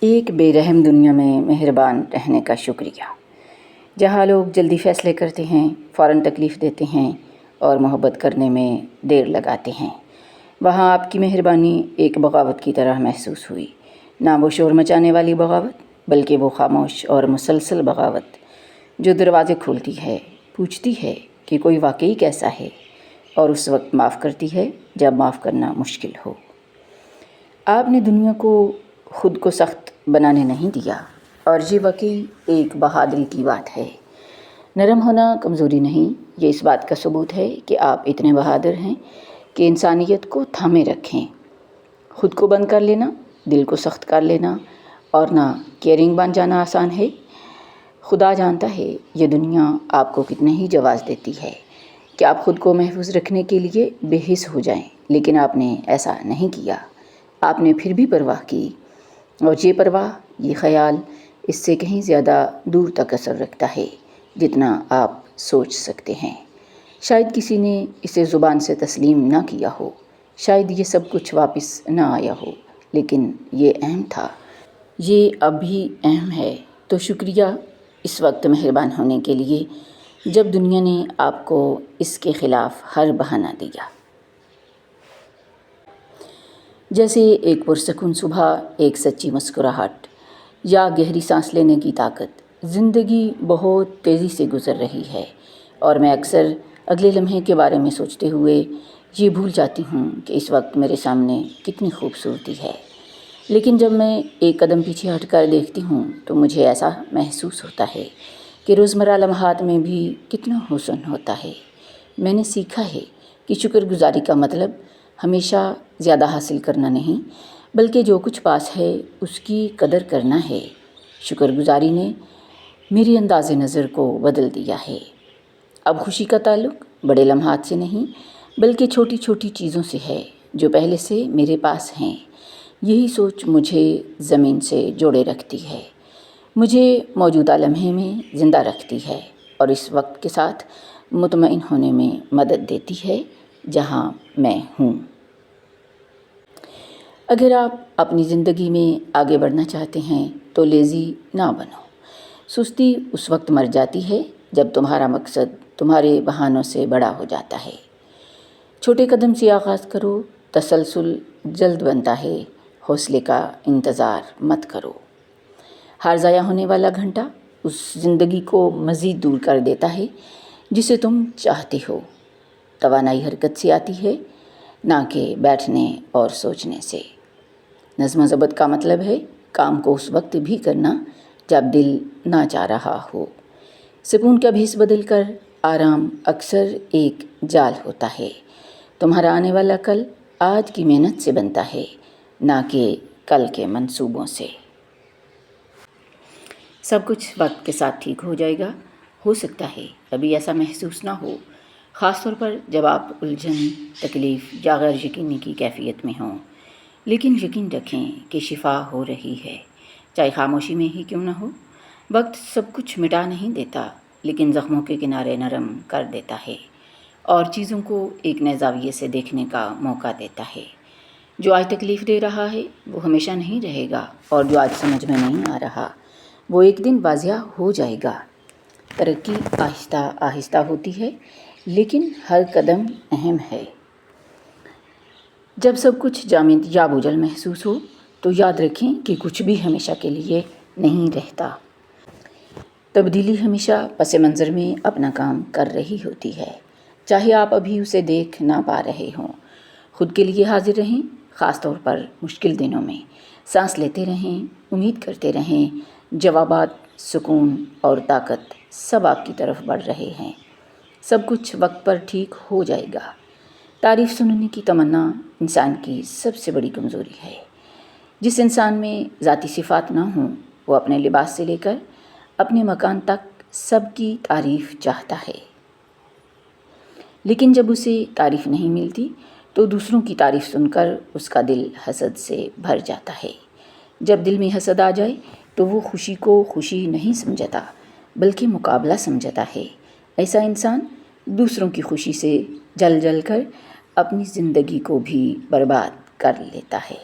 ایک بے رحم دنیا میں مہربان رہنے کا شکریہ، جہاں لوگ جلدی فیصلے کرتے ہیں، فوراً تکلیف دیتے ہیں اور محبت کرنے میں دیر لگاتے ہیں، وہاں آپ کی مہربانی ایک بغاوت کی طرح محسوس ہوئی۔ نہ وہ شور مچانے والی بغاوت، بلکہ وہ خاموش اور مسلسل بغاوت جو دروازے کھولتی ہے، پوچھتی ہے کہ کوئی واقعی کیسا ہے، اور اس وقت معاف کرتی ہے جب معاف کرنا مشکل ہو۔ آپ نے دنیا کو خود کو سخت بنانے نہیں دیا، اور یہ واقعی ایک بہادری کی بات ہے۔ نرم ہونا کمزوری نہیں، یہ اس بات کا ثبوت ہے کہ آپ اتنے بہادر ہیں کہ انسانیت کو تھامے رکھیں۔ خود کو بند کر لینا، دل کو سخت کر لینا اور نہ کیئرنگ بن جانا آسان ہے۔ خدا جانتا ہے یہ دنیا آپ کو کتنے ہی جواز دیتی ہے کہ آپ خود کو محفوظ رکھنے کے لیے بے حس ہو جائیں، لیکن آپ نے ایسا نہیں کیا۔ آپ نے پھر بھی پرواہ کی، اور یہ پرواہ، یہ خیال اس سے کہیں زیادہ دور تک اثر رکھتا ہے جتنا آپ سوچ سکتے ہیں۔ شاید کسی نے اسے زبان سے تسلیم نہ کیا ہو، شاید یہ سب کچھ واپس نہ آیا ہو، لیکن یہ اہم تھا، یہ اب بھی اہم ہے۔ تو شکریہ اس وقت مہربان ہونے کے لیے جب دنیا نے آپ کو اس کے خلاف ہر بہانہ دیا۔ جیسے ایک پرسکون صبح، ایک سچی مسکراہٹ یا گہری سانس لینے کی طاقت۔ زندگی بہت تیزی سے گزر رہی ہے، اور میں اکثر اگلے لمحے کے بارے میں سوچتے ہوئے یہ بھول جاتی ہوں کہ اس وقت میرے سامنے کتنی خوبصورتی ہے۔ لیکن جب میں ایک قدم پیچھے ہٹ کر دیکھتی ہوں تو مجھے ایسا محسوس ہوتا ہے کہ روزمرہ لمحات میں بھی کتنا حسن ہوتا ہے۔ میں نے سیکھا ہے کہ شکر گزاری کا مطلب ہمیشہ زیادہ حاصل کرنا نہیں، بلکہ جو کچھ پاس ہے اس کی قدر کرنا ہے۔ شکر گزاری نے میری انداز نظر کو بدل دیا ہے۔ اب خوشی کا تعلق بڑے لمحات سے نہیں، بلکہ چھوٹی چھوٹی چیزوں سے ہے جو پہلے سے میرے پاس ہیں۔ یہی سوچ مجھے زمین سے جوڑے رکھتی ہے، مجھے موجودہ لمحے میں زندہ رکھتی ہے، اور اس وقت کے ساتھ مطمئن ہونے میں مدد دیتی ہے جہاں میں ہوں۔ اگر آپ اپنی زندگی میں آگے بڑھنا چاہتے ہیں تو لیزی نہ بنو۔ سستی اس وقت مر جاتی ہے جب تمہارا مقصد تمہارے بہانوں سے بڑا ہو جاتا ہے۔ چھوٹے قدم سے آغاز کرو، تسلسل جلد بنتا ہے، حوصلے کا انتظار مت کرو۔ ہر ضائع ہونے والا گھنٹہ اس زندگی کو مزید دور کر دیتا ہے جسے تم چاہتے ہو۔ توانائی حرکت سے آتی ہے، نہ کہ بیٹھنے اور سوچنے سے۔ نظم و ضبط کا مطلب ہے کام کو اس وقت بھی کرنا جب دل نہ چاہ رہا ہو۔ سکون کا بھیس بدل کر آرام اکثر ایک جال ہوتا ہے۔ تمہارا آنے والا کل آج کی محنت سے بنتا ہے، نہ کہ کل کے منصوبوں سے۔ سب کچھ وقت کے ساتھ ٹھیک ہو جائے گا۔ ہو سکتا ہے ابھی ایسا محسوس نہ ہو، خاص طور پر جب آپ الجھن، تکلیف یا غیر یقینی کی کیفیت میں ہوں، لیکن یقین رکھیں کہ شفا ہو رہی ہے، چاہے خاموشی میں ہی کیوں نہ ہو۔ وقت سب کچھ مٹا نہیں دیتا، لیکن زخموں کے کنارے نرم کر دیتا ہے اور چیزوں کو ایک نئے زاویے سے دیکھنے کا موقع دیتا ہے۔ جو آج تکلیف دے رہا ہے وہ ہمیشہ نہیں رہے گا، اور جو آج سمجھ میں نہیں آ رہا وہ ایک دن واضح ہو جائے گا۔ ترقی آہستہ آہستہ ہوتی ہے، لیکن ہر قدم اہم ہے۔ جب سب کچھ جامد یا بوجھل محسوس ہو تو یاد رکھیں کہ کچھ بھی ہمیشہ کے لیے نہیں رہتا۔ تبدیلی ہمیشہ پس منظر میں اپنا کام کر رہی ہوتی ہے، چاہے آپ ابھی اسے دیکھ نہ پا رہے ہوں۔ خود کے لیے حاضر رہیں، خاص طور پر مشکل دنوں میں۔ سانس لیتے رہیں، امید کرتے رہیں، جوابات، سکون اور طاقت سب آپ کی طرف بڑھ رہے ہیں۔ سب کچھ وقت پر ٹھیک ہو جائے گا۔ تعریف سننے کی تمنا انسان کی سب سے بڑی کمزوری ہے۔ جس انسان میں ذاتی صفات نہ ہوں وہ اپنے لباس سے لے کر اپنے مکان تک سب کی تعریف چاہتا ہے، لیکن جب اسے تعریف نہیں ملتی تو دوسروں کی تعریف سن کر اس کا دل حسد سے بھر جاتا ہے۔ جب دل میں حسد آ جائے تو وہ خوشی کو خوشی نہیں سمجھتا، بلکہ مقابلہ سمجھتا ہے۔ ایسا انسان دوسروں کی خوشی سے جل جل کر اپنی زندگی کو بھی برباد کر لیتا ہے۔